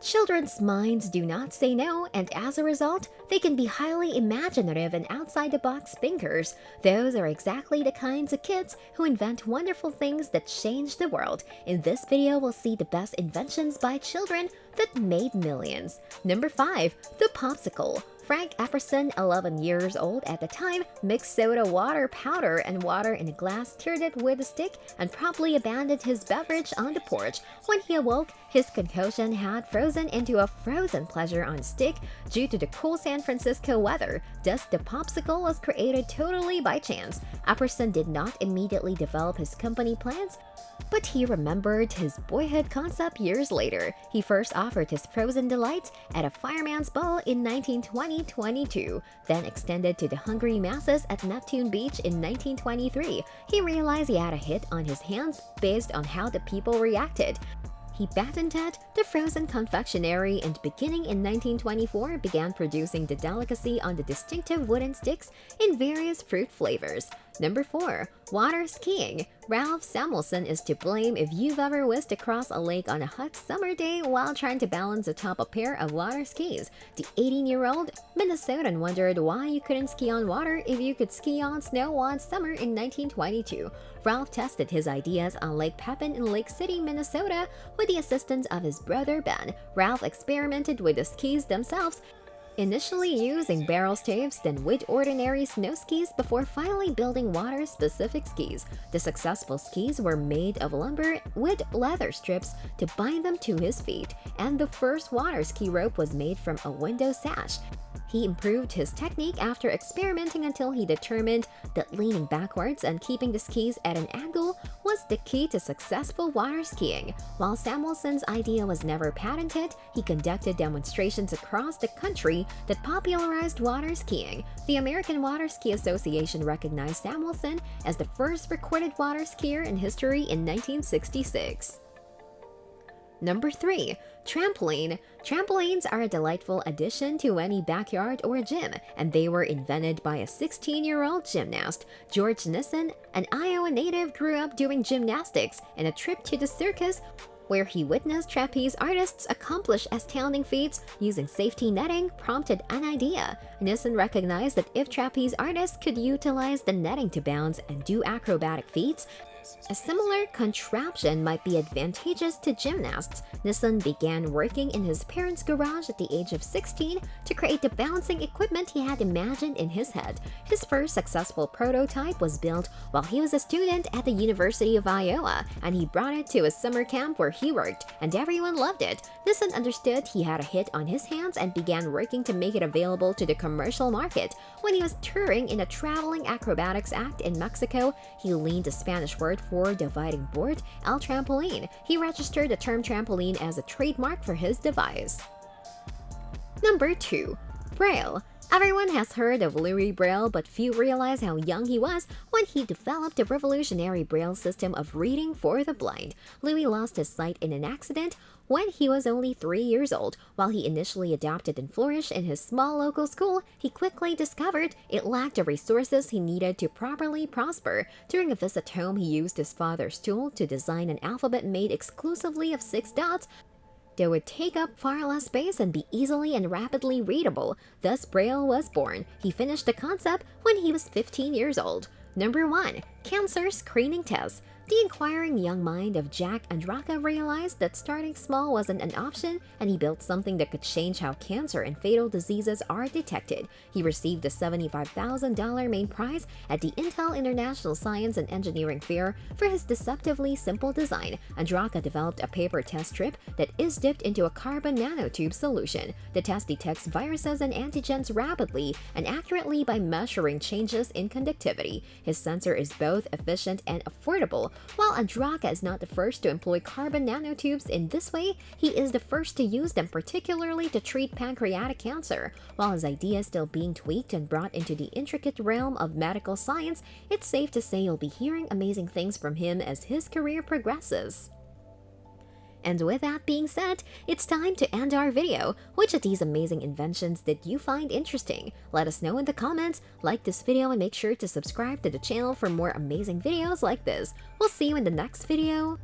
Children's minds do not say no, and as a result, they can be highly imaginative and outside-the-box thinkers. Those are exactly the kinds of kids who invent wonderful things that change the world. In this video, we'll see the best inventions by children that made millions. Number 5. The Popsicle. Frank Epperson, 11 years old at the time, mixed soda water powder and water in a glass, stirred it with a stick, and promptly abandoned his beverage on the porch. When he awoke, his concoction had frozen into a frozen pleasure on a stick due to the cool San Francisco weather. Thus, the Popsicle was created totally by chance. Epperson did not immediately develop his company plans, but he remembered his boyhood concept years later. He first offered his frozen delights at a fireman's ball in 1922, then extended to the hungry masses at Neptune Beach in 1923. He realized he had a hit on his hands based on how the people reacted. He patented the frozen confectionery and beginning in 1924 began producing the delicacy on the distinctive wooden sticks in various fruit flavors. Number 4. Water skiing. Ralph Samuelson is to blame if you've ever whisked across a lake on a hot summer day while trying to balance atop a pair of water skis. The 18-year-old Minnesotan wondered why you couldn't ski on water if you could ski on snow one summer in 1922. Ralph tested his ideas on Lake Pepin in Lake City, Minnesota, with the assistance of his brother Ben. Ralph experimented with the skis themselves, initially using barrel staves, then with ordinary snow skis before finally building water-specific skis. The successful skis were made of lumber with leather strips to bind them to his feet, and the first water ski rope was made from a window sash. He improved his technique after experimenting until he determined that leaning backwards and keeping the skis at an angle was the key to successful water skiing. While Samuelson's idea was never patented, he conducted demonstrations across the country that popularized water skiing. The American Water Ski Association recognized Samuelson as the first recorded water skier in history in 1966. Number 3. Trampoline. Trampolines are a delightful addition to any backyard or gym, and they were invented by a 16-year-old gymnast. George Nissen, an Iowa native, grew up doing gymnastics, and a trip to the circus where he witnessed trapeze artists accomplish astounding feats using safety netting prompted an idea. Nissen recognized that if trapeze artists could utilize the netting to bounce and do acrobatic feats, a similar contraption might be advantageous to gymnasts. Nissen began working in his parents' garage at the age of 16 to create the bouncing equipment he had imagined in his head. His first successful prototype was built while he was a student at the University of Iowa, and he brought it to a summer camp where he worked, and everyone loved it. Nissen understood he had a hit on his hands and began working to make it available to the commercial market. When he was touring in a traveling acrobatics act in Mexico, he leaned a Spanish word for dividing board, el trampoline. He registered the term trampoline as a trademark for his device. Number 2. Braille. Everyone has heard of Louis Braille, but few realize how young he was when he developed the revolutionary Braille system of reading for the blind. Louis lost his sight in an accident when he was only 3 years old. While he initially adapted and flourished in his small local school, he quickly discovered it lacked the resources he needed to properly prosper. During a visit home, he used his father's tool to design an alphabet made exclusively of 6 dots that would take up far less space and be easily and rapidly readable. Thus, Braille was born. He finished the concept when he was 15 years old. Number 1. Cancer Screening Test. The inquiring young mind of Jack Andraka realized that starting small wasn't an option, and he built something that could change how cancer and fatal diseases are detected. He received the $75,000 main prize at the Intel International Science and Engineering Fair for his deceptively simple design. Andraka developed a paper test strip that is dipped into a carbon nanotube solution. The test detects viruses and antigens rapidly and accurately by measuring changes in conductivity. His sensor is both efficient and affordable. While Andraka is not the first to employ carbon nanotubes in this way, he is the first to use them particularly to treat pancreatic cancer. While his idea is still being tweaked and brought into the intricate realm of medical science, it's safe to say you'll be hearing amazing things from him as his career progresses. And with that being said, it's time to end our video. Which of these amazing inventions did you find interesting? Let us know in the comments, like this video, and make sure to subscribe to the channel for more amazing videos like this. We'll see you in the next video.